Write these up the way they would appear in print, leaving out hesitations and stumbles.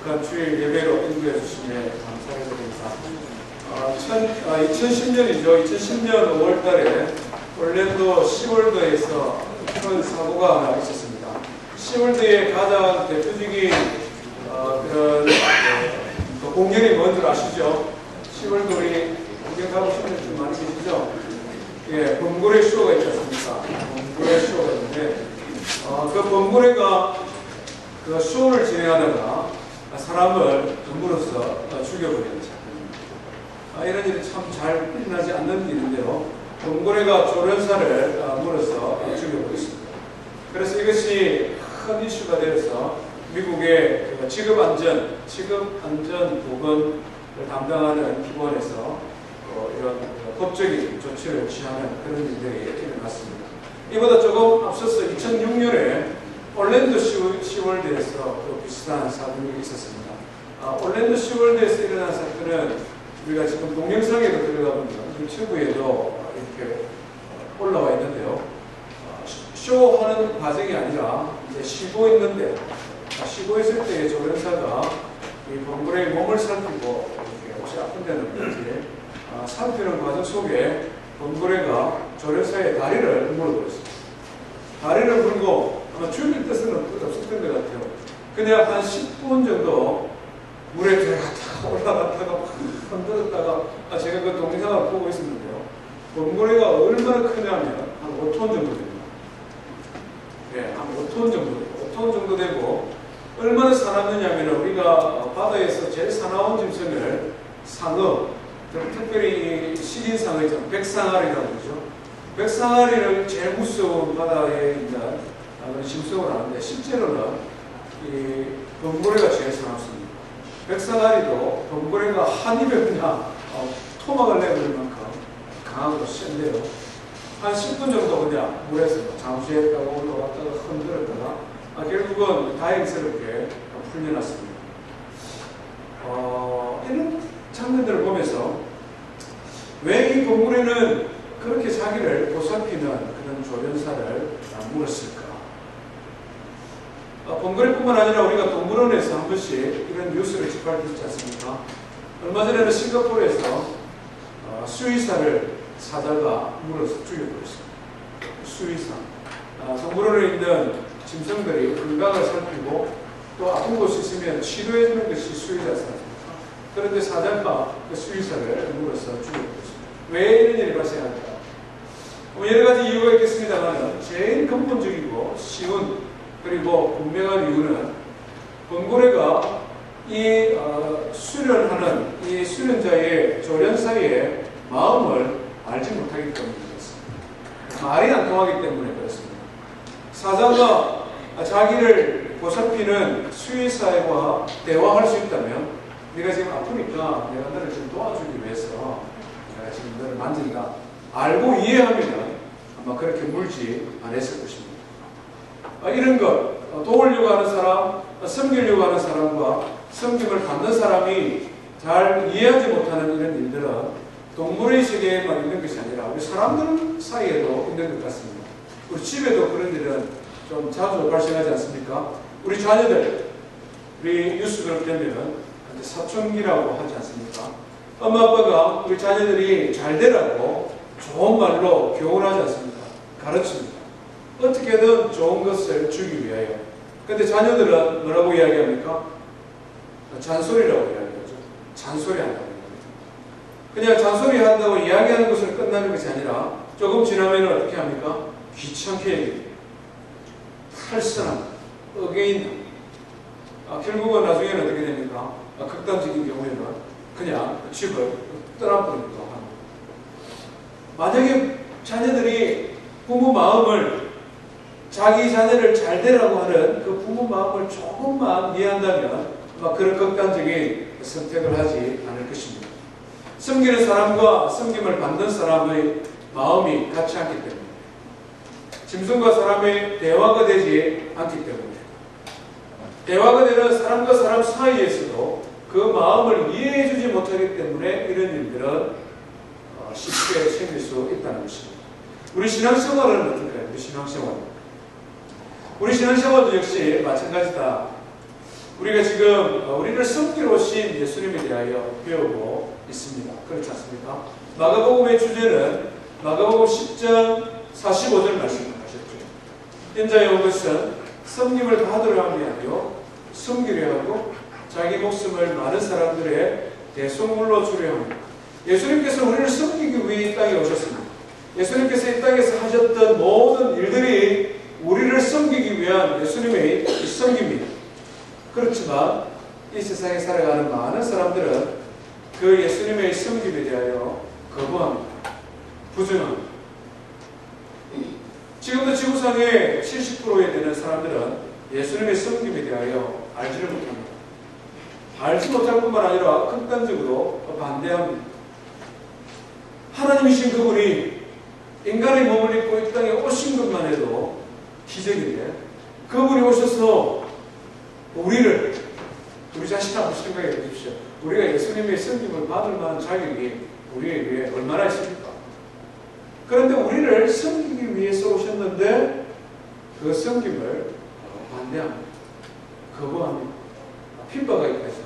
북한 주일 예배로 인도해 주심에 감사를 드립니다. 2010년이죠. 2010년 5월달에 올랜도 시월드에서 큰 사고가 하나 있었습니다. 시월드의 가장 대표적인 공연이 뭔지 아시죠? 시월드 우리 구경 가보신 분들 좀 많이 계시죠? 예, 범고래 쇼가 있지 않습니까? 범고래 쇼가 있는데 그 범고래가 그 쇼를 진행하다가 사람을 전부로서 죽여버렸죠. 이런 일이 참 잘 일어나지 않는 일인데요. 범고래가 조련사를 물어서 죽여버렸습니다. 그래서 이것이 큰 이슈가 되어서 미국의 직업안전보건을 담당하는 기관에서 이런 법적인 조치를 취하는 그런 일들이 일어났습니다. 이보다 조금 앞서서 2006년에 올랜도 시월드에서 비슷한 사건이 있었습니다. 올랜도 시월드에서 일어난 사건은 우리가 지금 동영상에도 들어가보면 유튜브에도 이렇게 올라와 있는데요. 쇼하는 과정이 아니라 이제 쉬고 있는데 쉬고 있을 때 조련사가 이 범고래의 몸을 살피고 이렇게 혹시 아픈 데는 없는지 살피는 과정 속에 범고래가 조련사의 다리를 물어버렸습니다. 다리를 물고 아마 죽일 뜻은 없었던 것 같아요. 그냥 한 10분 정도 물에 들어갔다가 올라갔다가 흔들었다가 제가 그 동영상을 보고 있었는데요. 범고래가 얼마나 크냐면 한 5톤 정도 됩니다. 네, 한 5톤 정도 되고 얼마나 사납느냐면 우리가 바다에서 제일 사나운 짐승을 상어, 특별히 시린상어 있잖아요. 백상아리라고 그러죠. 백상아리를 제일 무서운 바다에 있는 짐승으로 하는데 실제로는 이 범고래가 제일 사납습니다. 백상아리도 범고래가 한 입에 그냥 토막을 내버릴 만큼 강하고 센데요. 한 10분 정도 그냥 물에서 잠수했다가 올라갔다가 흔들었다가 결국은 다행스럽게 풀려났습니다. 이런 장면들을 보면서 왜 이 범고래는 그렇게 자기를 보살피는 그런 조련사를 물었을까? 범고래뿐만 아니라 우리가 동물원에서 한 번씩 이런 뉴스를 접할 수 있지 않습니까? 얼마 전에는 싱가포르에서 수의사를 사자가 물어서 죽여버렸습니다. 수의사. 동물원에 있는 짐승들이 건강을 살피고 또 아픈 곳이 있으면 치료해주는 것이 수의사입니다. 그런데 사자가 그 수의사를 물어서 죽여버렸습니다. 왜 이런 일이 발생할까? 여러 가지 이유가 있겠습니다만 제일 근본적이고 쉬운 그리고 분명한 이유는 범고래가 이 수련하는 이 수련자의 조련사의 마음을 알지 못하기 때문에 그렇습니다. 말이 안 통하기 때문에 그렇습니다. 사자가 자기를 보살피는 수의사와 대화할 수 있다면 네가 지금 아프니까 내가 너를 좀 도와주기 위해서 내가 지금 너를 만진다 알고 이해하면 아마 그렇게 물지 않았을 것입니다. 이런 것, 도우려고 하는 사람, 섬기려고 하는 사람과 섬김을 받는 사람이 잘 이해하지 못하는 이런 일들은 동물의 세계에만 있는 것이 아니라 우리 사람들 사이에도 있는 것 같습니다. 우리 집에도 그런 일은 좀 자주 발생하지 않습니까? 우리 자녀들, 우리 뉴스를 보면 사춘기라고 하지 않습니까? 엄마 아빠가 우리 자녀들이 잘 되라고 좋은 말로 교훈하지 않습니까? 가르칩니다. 어떻게든 좋은 것을 주기 위하여. 근데 자녀들은 뭐라고 이야기합니까? 잔소리라고 이야기하죠. 잔소리 한다고 이야기합니다. 그냥 잔소리 한다고 이야기하는 것으로 끝나는 것이 아니라 조금 지나면 어떻게 합니까? 귀찮게 얘기합니다. 탈선함, 어게인. 결국은 나중에는 어떻게 됩니까? 극단적인 경우에는 그냥 집을 떠나버리기도 합니다. 만약에 자녀들이 부모 마음을 자기 자녀를 잘 되라고 하는 그 부모 마음을 조금만 이해한다면 그런 극단적인 선택을 하지 않을 것입니다. 섬기는 사람과 섬김을 받는 사람의 마음이 같지 않기 때문에 짐승과 사람의 대화가 되지 않기 때문에 대화가 되는 사람과 사람 사이에서도 그 마음을 이해해주지 못하기 때문에 이런 일들은 쉽게 생길 수 있다는 것입니다. 우리 신앙생활은 어떨까요? 우리 신앙생활도 역시 마찬가지다. 우리가 지금 우리를 섬기러 오신 예수님에 대하여 배우고 있습니다. 그렇지 않습니까? 마가복음의 주제는 마가복음 10장 45절 말씀하셨죠. 인자에 온 것은 섬김을 받으려 함이 아니요 섬기려 하고 자기 목숨을 많은 사람들의 대속물로 주려 합니다. 예수님께서 우리를 섬기기 위해 이 땅에 오셨습니다. 예수님께서 이 땅에서 하셨던 모든 일들이 우리를 섬기기 위한 예수님의 섬김입니다. 그렇지만 이 세상에 살아가는 많은 사람들은 그 예수님의 섬김에 대하여 거부합니다. 부정합니다. 지금도 지구상의 70%에 되는 사람들은 예수님의 섬김에 대하여 알지를 못합니다. 알지 못할 뿐만 아니라 극단적으로 반대합니다. 하나님이신 그분이 인간의 몸을 입고 이 땅에 오신 것만 해도 기적인데 그분이 오셔서 우리 자신 한번 생각해 보십시오. 우리가 예수님의 섬김을 받을 만한 자격이 우리에게 얼마나 있습니까? 그런데 우리를 섬기기 위해서 오셨는데 그 섬김을 반대합니다. 거부합니다. 핍박하기까지 합니다.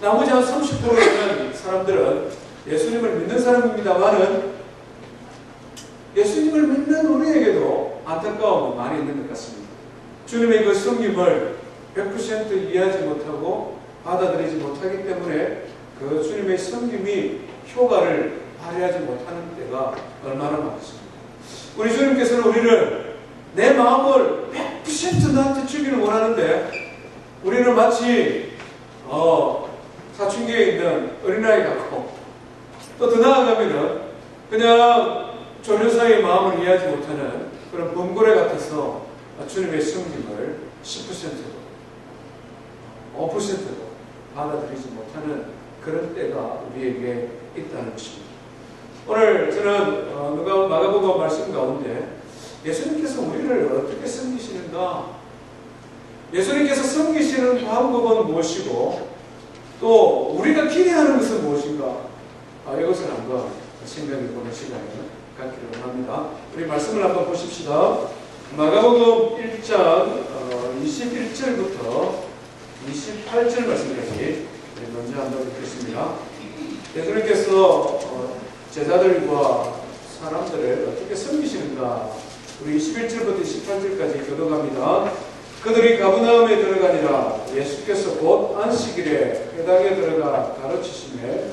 나머지 한 30%는 사람들은 예수님을 믿는 사람입니다만은 예수님을 믿는 우리에게도 안타까움은 많이 있는 것 같습니다. 주님의 그 섬김을 100% 이해하지 못하고 받아들이지 못하기 때문에 그 주님의 섬김이 효과를 발휘하지 못하는 때가 얼마나 많습니다. 우리 주님께서는 우리를 내 마음을 100% 나한테 주기를 원하는데 우리는 마치 사춘기에 있는 어린아이 같고 또 더 나아가면은 그냥 조련사의 마음을 이해하지 못하는 그런 범고래 같아서 주님의 섬김을 10%도 5%도 받아들이지 못하는 그런 때가 우리에게 있다는 것입니다. 오늘 저는 마가복음 말씀 가운데 예수님께서 우리를 어떻게 섬기시는가, 예수님께서 섬기시는 방법은 무엇이고 또 우리가 기대하는 것은 무엇인가, 이것을 한번 생각해 보는 시간을 갖기를 원합니다. 우리 말씀을 한번 보십시다. 마가복음 1장 21절부터 28절 말씀까지 먼저 한번 읽겠습니다. 예수님께서 제자들과 사람들을 어떻게 섬기시는가, 우리 21절부터 28절까지 교독합니다. 그들이 가버나움에 들어가니라. 예수께서 곧 안식일에 회당에 들어가 가르치시매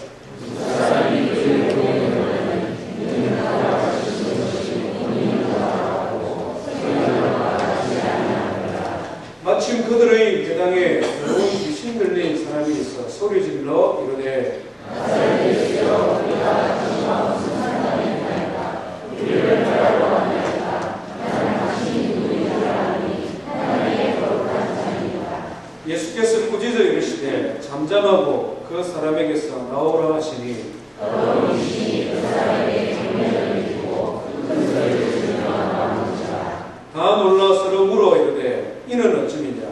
마침 그들의 회당에 더러운 귀신 들린 사람이 있어 소리질러 이르되 예수께서 꾸짖어 이르시되 잠잠하고 그 사람에게서 나오라 하시니 다 놀라 서로 물어 이르되 이는 어찌미냐.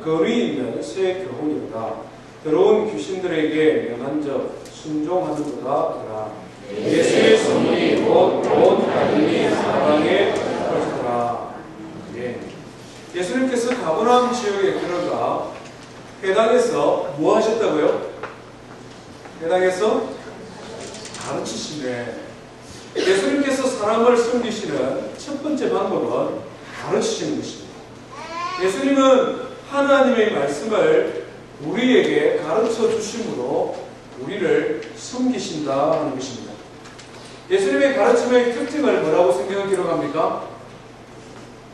거리 있는 새 교훈이로다. 더러운 귀신들에게 명한적 순종하는도다 하라. 예수의 소문이 온 갈릴리 사방에 퍼지더라. 예수님께서 가버나움 지역에 들어가 회당에서 뭐 하셨다고요? 회당에서 가르치시네. 예수님께서 사람을 섬기시는 첫 번째 방법은 가르치시는 것입니다. 예수님은 하나님의 말씀을 우리에게 가르쳐 주심으로 우리를 섬기신다 하는 것입니다. 예수님의 가르침의 특징을 뭐라고 성경은 기록합니까?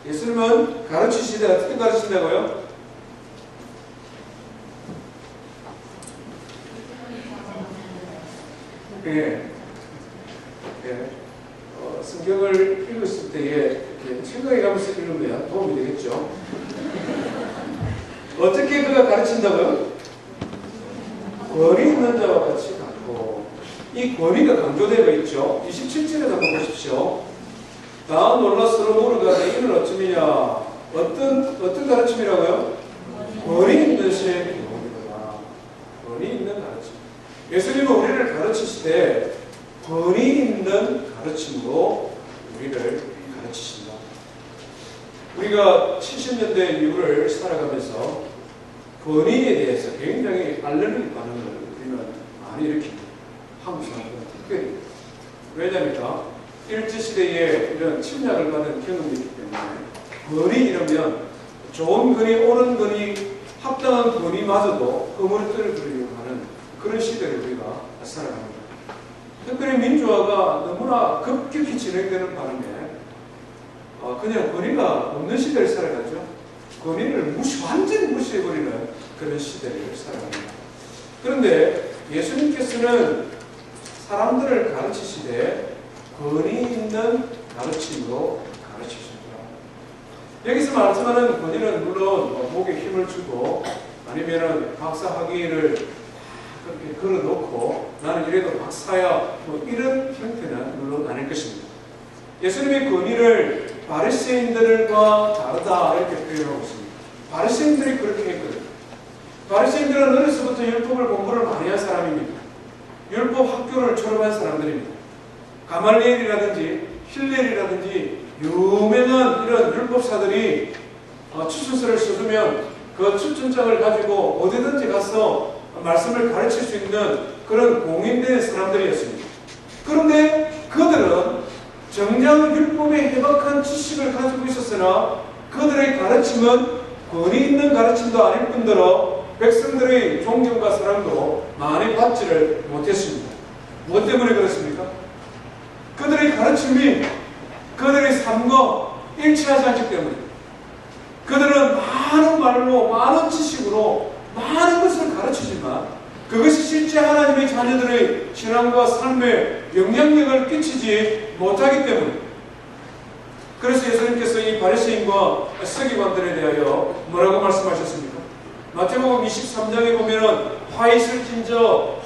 예수님은 가르치시되 어떻게 가르치신다고요? 성경을 읽었을 때에 생각해 가면서 읽으면 도움이 되겠죠. 어떻게 그가 가르친다고요? 권위 있는 자와 같이 갖고, 이 권위가 강조되어 있죠. 27절에 한번 보십시오. 다 놀라 서로 물어가되 이는 어찌미냐. 어떤 가르침이라고요? 권위 있는 새 교훈이다. 권위 있는 가르침. 예수님은 우리를 가르치시되 권위 있는 가르침으로 우리를 가르치신다. 우리가 70년대 이후를 살아가면서 권위에 대해서 굉장히 알레르기 반응을 우리는 많이 일으킵니다. 한국 사람들은 특별히. 왜냐하면 일제시대에 이런 침략을 받은 경험이 있기 때문에 권위 이러면 좋은 권위, 옳은 권위, 합당한 권위마저도 허물어뜨리려고 하는 그런 시대를 우리가 살아갑니다. 특별히 민주화가 너무나 급격히 진행되는 바람에 그냥 권위가 없는 시대를 살아가죠. 권위를 완전히 무시해버리는 그런 시대를 살아갑니다. 그런데 예수님께서는 사람들을 가르치시되 권위 있는 가르침으로 가르치십니다. 여기서 말하지만은 권위는 물론 목에 힘을 주고 아니면은 박사 학위를 그렇게 걸어놓고 나는 이래도 박사야 이런 형태는 물론 아닐 것입니다. 예수님의 권위를 바리새인들과 다르다 이렇게 표현하고 있습니다. 바리새인들이 그렇게 했거든요. 바리새인들은 어려서부터 율법을 공부를 많이 한 사람입니다. 율법 학교를 졸업한 사람들입니다. 가말리엘이라든지 힐렐이라든지 유명한 이런 율법사들이 추천서를 써주면 그 추천장을 가지고 어디든지 가서 말씀을 가르칠 수 있는 그런 공인된 사람들이었습니다. 그런데 그들은 정작 율법에 해박한 지식을 가지고 있었으나 그들의 가르침은 권위 있는 가르침도 아닐 뿐더러 백성들의 존경과 사랑도 많이 받지를 못했습니다. 무엇 때문에 그렇습니까? 그들의 가르침이 그들의 삶과 일치하지 않기 때문에 그들은 많은 말로 많은 지식으로 많은 것을 가르치지만 그것이 실제 하나님의 자녀들의 신앙과 삶에 영향력을 끼치지 못하기 때문에 그래서 예수님께서 이 바리새인과 서기관들에 대하여 뭐라고 말씀하셨습니까? 마태복음 23장에 보면은 화 있을진저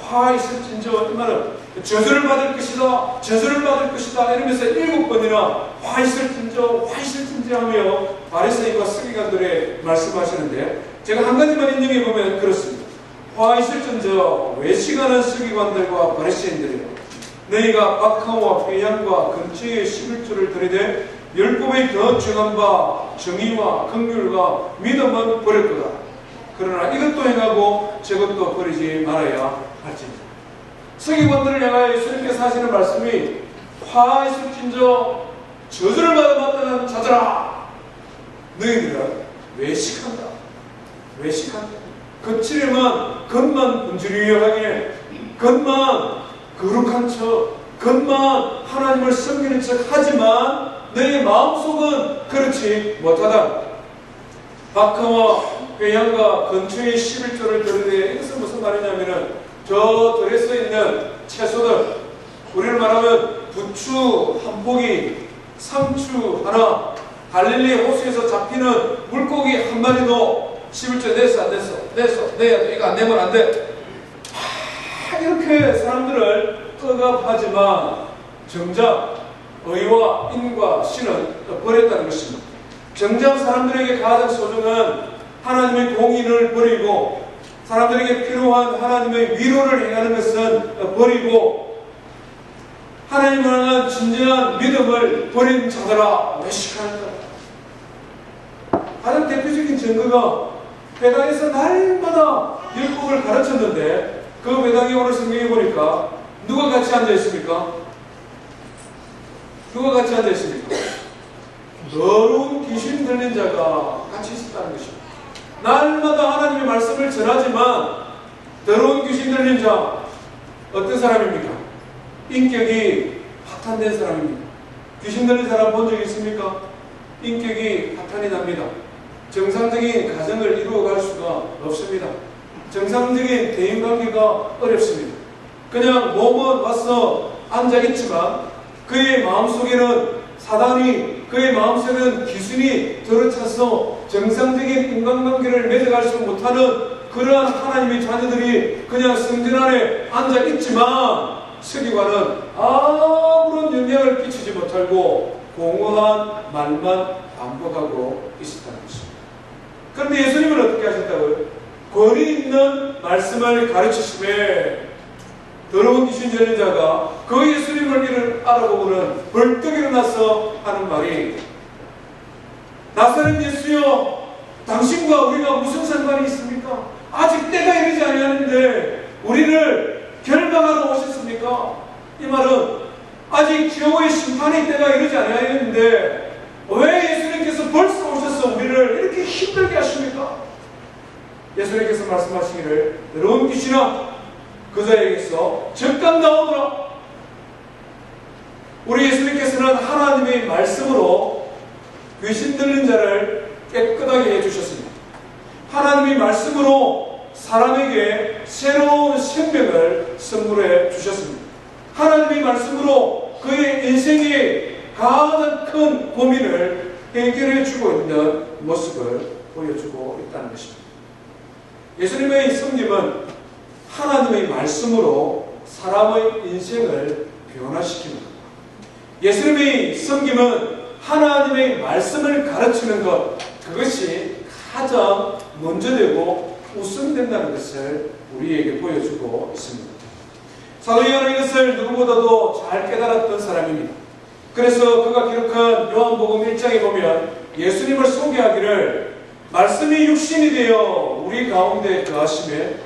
이 말은 저주를 받을 것이다 저주를 받을 것이다 이러면서 7번이나 화 있을진저 하며 바리새인과 서기관들에 말씀하시는데 제가 한 가지만 인용해 보면 그렇습니다. 화 있을진저 외식하는 서기관들과 바리새인들이여 너희가 박하와 회양과 근처의 11조를 들이대 율법의 더 정한 바 정의와 긍휼과 믿음은 버렸도다. 그러나 이것도 행하고 저것도 버리지 말아야 할지니라. 서기관들을 향하여 예수님께서 하시는 말씀이 화 있을진저 저주를 받아 마땅한 자들아 너희들은 외식한다. 거칠에만 겉만 분주리하게 겉만 거룩한 척 겉만 하나님을 섬기는 척 하지만 너희 마음속은 그렇지 못하다. 박하와 회양과 근처의 11조를 들으되 이것은 무슨 말이냐면은 저 들에 써 있는 채소들 우리를 말하면 부추 한 포기, 상추 하나, 갈릴리 호수에서 잡히는 물고기 한 마리도 11조 냈어 안 냈어? 내야 돼. 이거 안 내면 안 돼. 이렇게 사람들을 억압하지만 정작 의와 인과 신은 버렸다는 것입니다. 정작 사람들에게 가장 소중한 하나님의 공의를 버리고 사람들에게 필요한 하나님의 위로를 행하는 것은 버리고 하나님을 향한 진정한 믿음을 버린 자들아 외식하는 자들아. 가장 대표적인 증거가 회당에서 날마다 율법을 가르쳤는데 그 회당에 오늘 성경에 보니까 누가 같이 앉아 있습니까? 누가 같이 앉아 있습니까? 더러운 귀신 들린 자가 같이 있었다는 것입니다. 날마다 하나님의 말씀을 전하지만 더러운 귀신 들린 자 어떤 사람입니까? 인격이 파탄된 사람입니다. 귀신 들린 사람 본 적 있습니까? 인격이 파탄이 납니다. 정상적인 가정을 이루어갈 수가 없습니다. 정상적인 대인관계가 어렵습니다. 그냥 몸은 와서 앉아있지만 그의 마음속에는 사단이 그의 마음속에는 기순이 들어차서 정상적인 인간관계를 맺어갈 수 못하는 그러한 하나님의 자녀들이 그냥 성전 안에 앉아있지만 서기관은 아무런 영향을 끼치지 못하고 공허한 말만 반복하고 있었다는 것입니다. 그런데 예수님은 어떻게 하셨다고요? 권위 있는 말씀을 가르치심에 더러운 귀신 들린 자가 그 예수님을 알아보고는 벌떡 일어나서 하는 말이 나사렛 예수여 당신과 우리가 무슨 상관이 있습니까? 오셨습니까? 아직 때가 이르지 아니하는데 우리를 결박하러 오셨습니까? 이 말은 아직 최후의 심판의 때가 이르지 아니하였는데 왜 예수님께서 벌써 오셔서 우리를 이렇게 힘들게 하십니까? 예수님께서 말씀하시기를 여러분 귀신아 그 자에게서 적감 나오더라. 우리 예수님께서는 하나님의 말씀으로 귀신 들린 자를 깨끗하게 해주셨습니다. 하나님의 말씀으로 사람에게 새로운 생명을 선물해 주셨습니다. 하나님의 말씀으로 그의 인생의 가장 큰 고민을 해결해 주고 있는 모습을 보여주고 있다는 것입니다. 예수님의 성김은 하나님의 말씀으로 사람의 인생을 변화시킵니다. 예수님의 섬김은 하나님의 말씀을 가르치는 것, 그것이 가장 먼저 되고 우선된다는 것을 우리에게 보여주고 있습니다. 사도 요한은 이것을 누구보다도 잘 깨달았던 사람입니다. 그래서 그가 기록한 요한복음 1장에 보면 예수님을 소개하기를 말씀이 육신이 되어 우리 가운데 거하심에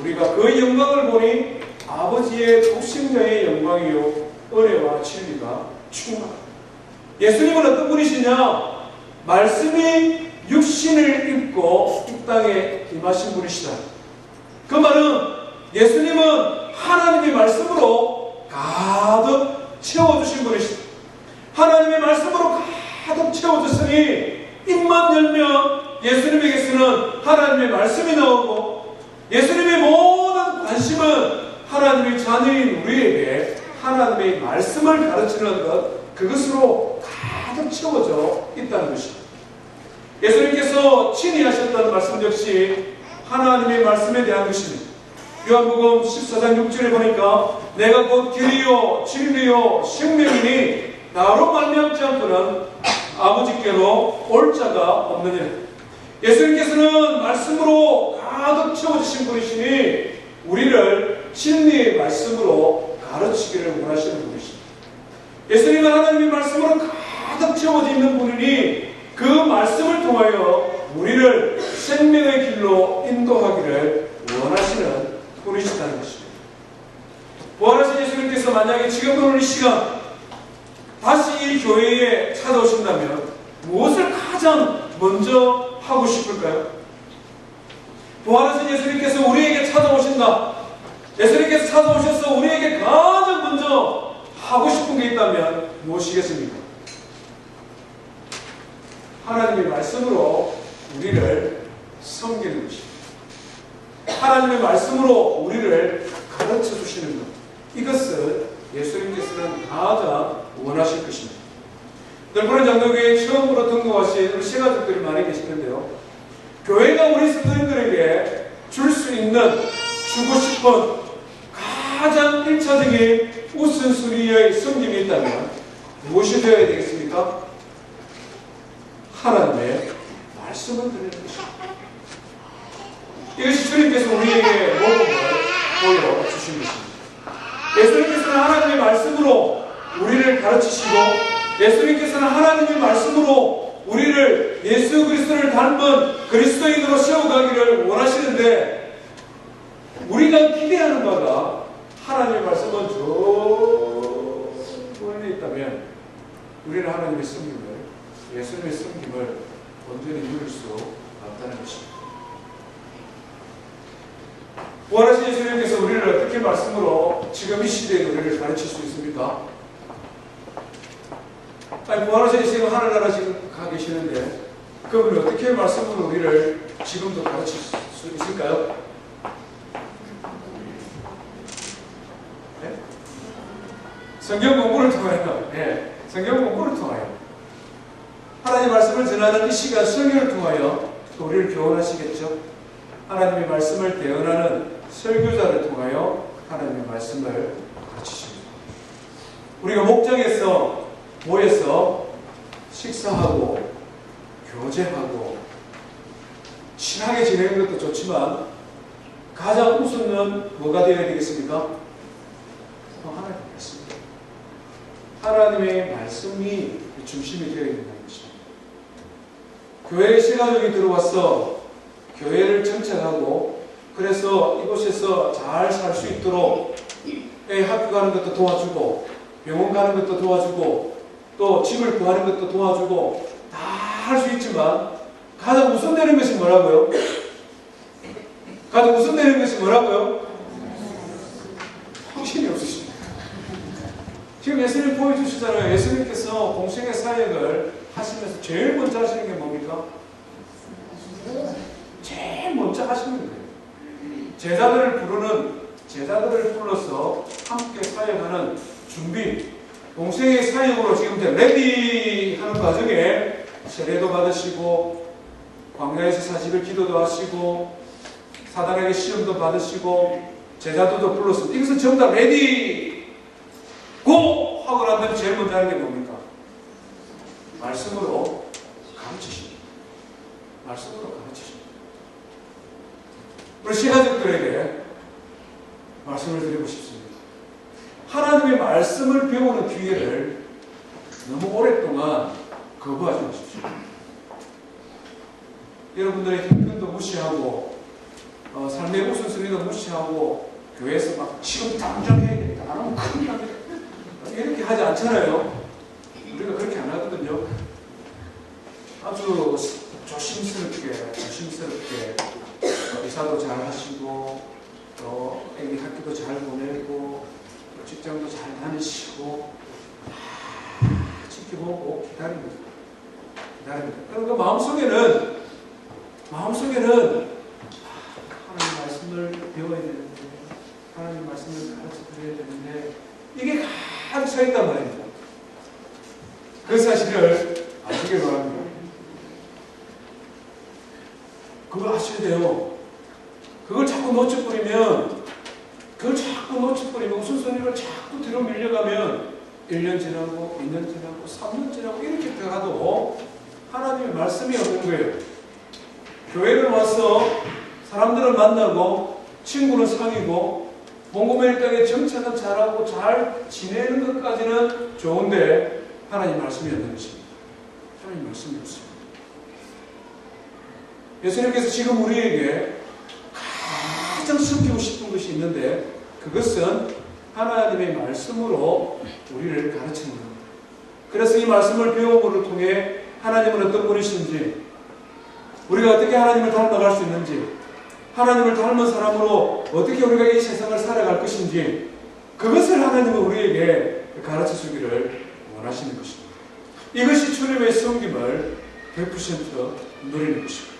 우리가 그 영광을 보니 아버지의 독생자의 영광이요 은혜와 진리가 충만하다. 예수님은 어떤 분이시냐? 말씀이 육신을 입고 이 땅에 임하신 분이시다. 그 말은 예수님은 하나님의 말씀으로 가득 채워주신 분이시다. 하나님의 말씀으로 가득 채워졌으니 입만 열면 예수님에게서는 하나님의 말씀이 나오고 예수님의 모든 관심은 하나님의 자녀인 우리에게 하나님의 말씀을 가르치는 것, 그것으로 가득 채워져 있다는 것입니다. 예수님께서 친히 하셨던 말씀 역시 하나님의 말씀에 대한 것입니다. 요한복음 14장 6절에 보니까 내가 곧 길이요 진리요 생명이니 나로 말미암지 않고는 아버지께로 올 자가 없느니라. 예수님께서는 말씀으로 가득 채워주신 분이시니 우리를 진리의 말씀으로 가르치기를 원하시는 분이십니다. 예수님은 하나님의 말씀으로 가득 채워져 있는 분이니 그 말씀을 통하여 우리를 생명의 길로 인도하기를 원하시는 분이시다는 것입니다. 부활하신 예수님께서 만약에 지금 오늘 이 시간 다시 이 교회에 찾아오신다면 무엇을 가장 먼저 하고 싶을까요? 부활하신 예수님께서 우리에게 찾아오신다. 예수님께서 찾아오셔서 우리에게 가장 먼저 하고 싶은 게 있다면 무엇이겠습니까? 하나님의 말씀으로 우리를 섬기는 것입니다. 하나님의 말씀으로 우리를 가르쳐 주시는 것. 이것을 예수님께서는 가장 원하실 것입니다. 늘보는 장로교회에 처음으로 등록하신 우리 시가족들이 많이 계시는데요. 교회가 우리 성도님들에게 줄 수 있는, 주고 싶은 가장 1차적인 우선순위의 섬김이 있다면 무엇이 되어야 되겠습니까? 하나님의 말씀을 드리는 것입니다. 이것이 주님께서 우리에게 모범을 보여주신 것입니다. 예수님께서는 하나님의 말씀으로 우리를 가르치시고 예수님께서는 하나님의 말씀으로 우리를 예수 그리스도를 닮은 그리스도인으로 세워가기를 원하시는데 우리가 기대하는 바가 하나님의 말씀은 저 멀리 있다면 우리는 하나님의 섬김을, 예수님의 섬김을 온전히 누릴 수 없다는 것입니다. 부활하신 예수님께서 우리를 어떻게 말씀으로 지금 이 시대에 우리를 가르칠 수 있습니까? 아니, 부활하신 예수님은 하늘나라 지금 가 계시는데 그분이 어떻게 말씀으로 우리를 지금도 가르칠 수 있을까요? 네? 성경 공부를 통하여, 네, 성경 공부를 통하여 하나님의 말씀을 전하는 이 시간 설교를 통하여 또 우리를 교훈하시겠죠. 하나님의 말씀을 대언하는 설교자를 통하여 하나님의 말씀을 가르치십니다. 우리가 목장에서 모여서 식사하고 교제하고 친하게 지내는 것도 좋지만 가장 우선은 뭐가 되어야 되겠습니까? 하나님의 말씀입니다. 하나님의 말씀이 중심이 되어야 된다는 것입니다. 교회에 시가족이 들어와서 교회를 정착하고 그래서 이곳에서 잘 살 수 있도록 학교 가는 것도 도와주고 병원 가는 것도 도와주고 또 집을 구하는 것도 도와주고 다 할 수 있지만 가장 우선되는 것이 뭐라고요? 가장 우선되는 것이 뭐라고요? 정신이 없으십니다. 지금 예수님 보여주시잖아요. 예수님께서 공생의 사역을 하시면서 제일 먼저 하시는 게 뭡니까? 제일 먼저 하시는 거예요. 제자들을 불러서 함께 사역하는 준비, 공생의 사역으로 지금 이제 레디하는 과정에 세례도 받으시고 광야에서 40일 기도도 하시고 사단에게 시험도 받으시고 제자들도 불렀습니다. 이것은 전부 다 레디 고 하고 난 다음에 제일 먼저 하는 게 뭡니까? 말씀으로 가르치십니다. 말씀으로 가르치십니다. 우리 시가족들에게 말씀을 드리고 싶습니다. 하나님의 말씀을 배우는 기회를 너무 오랫동안 거부하지 마십시오. 여러분들의 형편도 무시하고 삶의 우선순위도 무시하고 교회에서 막 지금 당장 해야겠다. 나는 큰일 납니다. 이렇게 하지 않잖아요. 우리가 그렇게 안 하거든요. 아주 조심스럽게 이사도 잘 하시고 또 애기 학교도 잘 보내고 또 직장도 잘 다니시고 지켜보고 기다립니다. 그러니까 마음속에는 하나님 말씀을 배워야 되는데 하나님 말씀을 가르쳐 드려야 되는데 이게 가득 차 있단 말입니다. 그 사실을 아시길 바랍니다. 그걸 아셔야 돼요. 그걸 자꾸 놓쳐버리면 우선순위를 자꾸 뒤로 밀려가면 1년 지나고 2년 지나고 3년 지나고 이렇게 들어가도 하나님의 말씀이 없는 거예요. 교회를 와서 사람들을 만나고 친구는 사귀고 봉고매 일당에 정착은 잘하고 잘 지내는 것까지는 좋은데 하나님 말씀이 없는 것입니다. 하나님 말씀이 없습니다. 예수님께서 지금 우리에게 가장 숨기고 싶은 것이 있는데 그것은 하나님의 말씀으로 우리를 가르치는 겁니다. 그래서 이 말씀을 배움으로 통해 하나님은 어떤 분이신지 우리가 어떻게 하나님을 닮아갈 수 있는지 하나님을 닮은 사람으로 어떻게 우리가 이 세상을 살아갈 것인지 그것을 하나님은 우리에게 가르쳐 주기를 원하시는 것입니다. 이것이 주님의 섬김을 100% 누리는 것입니다.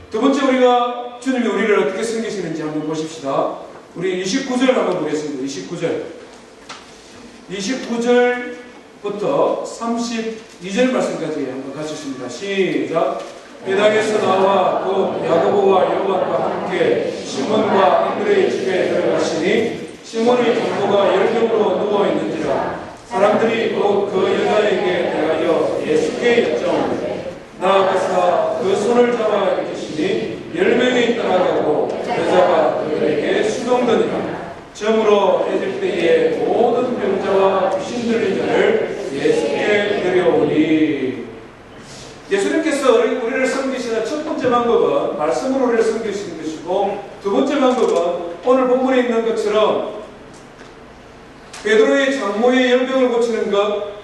두 번째 우리가 주님이 우리를 어떻게 섬기시는지 한번 보십시다. 우리 29절 한번 보겠습니다. 29절부터 32절 말씀까지 한번 같이 읽습니다. 시작. 회당에서 나와 곧 야고보와 요한과 함께 시몬과 안드레의 집에 들어가시니 시몬의 장모가 열병으로 누워있는지라 사람들이 곧 그 여자에게 대하여 예수께 여쭤오되 나아가서 그 손을 잡아 일으키시니 10명이 따라가고 여자가 그들에게 수동더니라. 점으로 해질 때에 모든 병자와 귀신 들린 자를 예수께 데려오니. 예수님께서 우리를 섬기시는 첫 번째 방법은 말씀으로 우리를 섬기시는 것이고 두 번째 방법은 오늘 본문에 있는 것처럼 베드로의 장모의 열병을 고치는 것,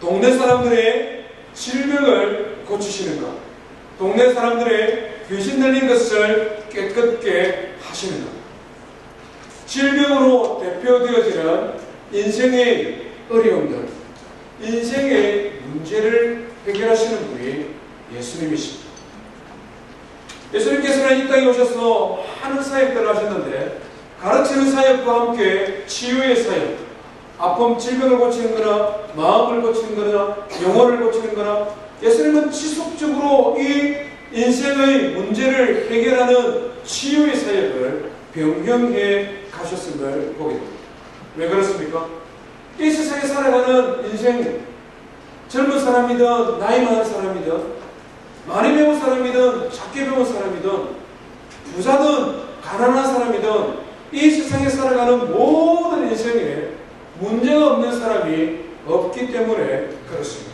동네 사람들의 질병을 고치시는 것, 동네 사람들의 귀신 들린 것을 깨끗게 하시는 것. 질병으로 대표되어지는 인생의 어려움들, 인생의 문제를 해결하시는 분이 예수님이십니다. 예수님께서는 이 땅에 오셔서 많은 사역들을 하셨는데 가르치는 사역과 함께 치유의 사역, 아픔, 질병을 고치는 거나 마음을 고치는 거나 영혼을 고치는 거나 예수님은 지속적으로 이 인생의 문제를 해결하는 치유의 사역을 병행해 가셨음을 보게 됩니다. 왜 그렇습니까? 이 세상에 살아가는 인생, 젊은 사람이든 나이 많은 사람이든 많이 배운 사람이든 작게 배운 사람이든 부자든 가난한 사람이든 이 세상에 살아가는 모든 인생에 문제가 없는 사람이 없기 때문에 그렇습니다.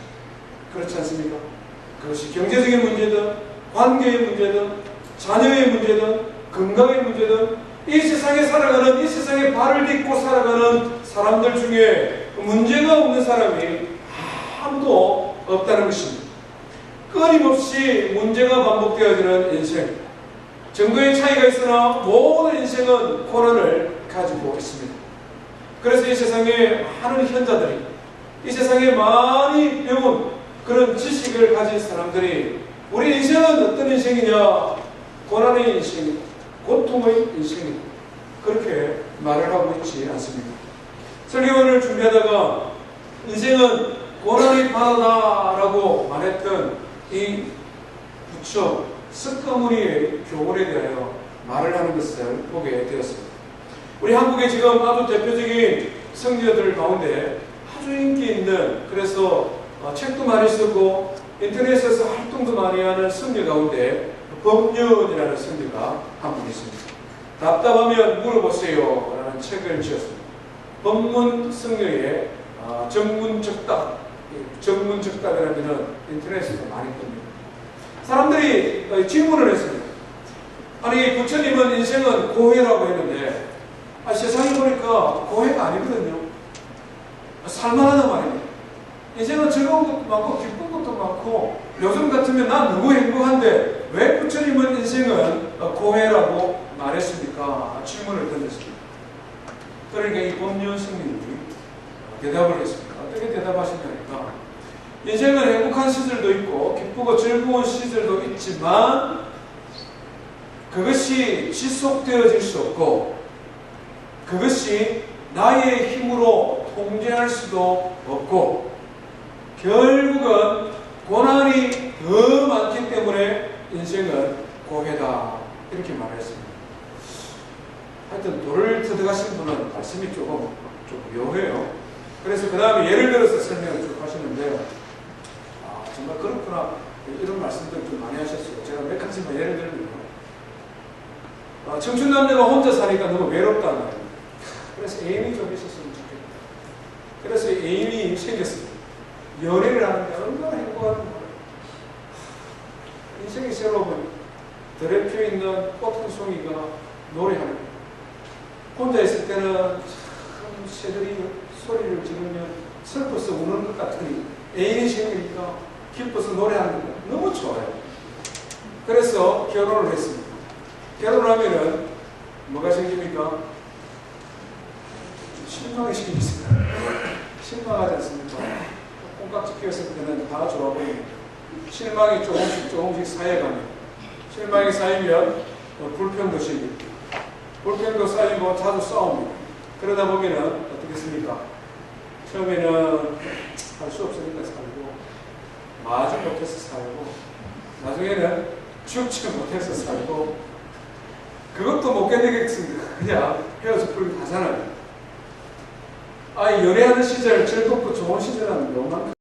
그렇지 않습니까? 그것이 경제적인 문제든 관계의 문제든 자녀의 문제든 건강의 문제든 이 세상에 살아가는, 이 세상에 발을 딛고 살아가는 사람들 중에 문제가 없는 사람이 아무도 없다는 것입니다. 끊임없이 문제가 반복되어지는 인생, 정도의 차이가 있으나 모든 인생은 고난을 가지고 있습니다. 그래서 이 세상에 많은 현자들이, 이 세상에 많이 배운 그런 지식을 가진 사람들이 우리 인생은 어떤 인생이냐? 고난의 인생이다, 고통의 인생이다, 그렇게 말을 하고 있지 않습니까? 설교를 준비하다가 인생은 고난의 바다다라고 말했던 이 부처 석가모니의 교훈에 대하여 말을 하는 것을 보게 되었습니다. 우리 한국에 지금 아주 대표적인 성녀들 가운데 아주 인기 있는, 그래서 책도 많이 쓰고 인터넷에서 활동도 많이 하는 성녀 가운데 법륜이라는 성녀가 한 분 있습니다. 답답하면 물어보세요 라는 책을 지었습니다. 법문 성녀의 정문적답, 정문적답이라면 인터넷에서 많이 뜹니다. 사람들이 질문을 했습니다. 아니, 부처님은 인생은 고해라고 했는데 세상에 보니까 고해가 아니거든요. 살만하단 말입니다. 인생은 즐거운 것도 많고 기쁜 것도 많고 요즘 같으면 난 너무 행복한데 왜 부처님은 인생은 고해라고 말했습니까? 질문을 던졌습니다. 그러니까 이 법륜 스님이 대답을 했습니다. 어떻게 대답하셨냐니까, 인생은 행복한 시절도 있고 기쁘고 즐거운 시절도 있지만 그것이 지속되어질 수 없고 그것이 나의 힘으로 통제할 수도 없고 결국은 고난이 더 많기 때문에 인생은 고해다, 이렇게 말했습니다. 하여튼 도를 터득하신 분은 말씀이 조금 묘해요. 그래서 그 다음에 예를 들어서 설명을 쭉 하시는데요. 정말 그렇구나, 이런 말씀들 좀 많이 하셨어요. 제가 몇 가지만 예를 들면, 청춘 남녀가 혼자 사니까 너무 외롭다는 거예요. 그래서 애인이 좀 있었으면 좋겠다. 그래서 애인이 생겼습니다. 연애를 하는데 얼마나 행복한 거예요. 인생의 새로운 들에 펴 있는 꽃 한 송이가 노래하는 거예요. 혼자 있을 때는 참 새들이 소리를 지르면 슬퍼서 우는 것 같으니 애인이 생기니까 기뻐서 노래하는 거 너무 좋아요. 그래서 결혼을 했습니다. 결혼하면은 뭐가 생깁니까? 실망이 생깁니다. 실망하지 않습니까? 콩깍지 끼었을 때는 다 좋아 보입니다. 실망이 조금씩 쌓여가면, 실망이 쌓이면 불평도 생깁니다. 불평도 쌓이고 자주 싸웁니다. 그러다 보면은 어떻게 했습니까? 처음에는 할 수 없으니까 살고, 마주 못해서 살고, 나중에는 죽지 못해서 살고, 그것도 못 견디겠습니다. 그냥 헤어져 풀고 가잖아요. 연애하는 시절, 즐겁고 좋은 시절은 너무 많고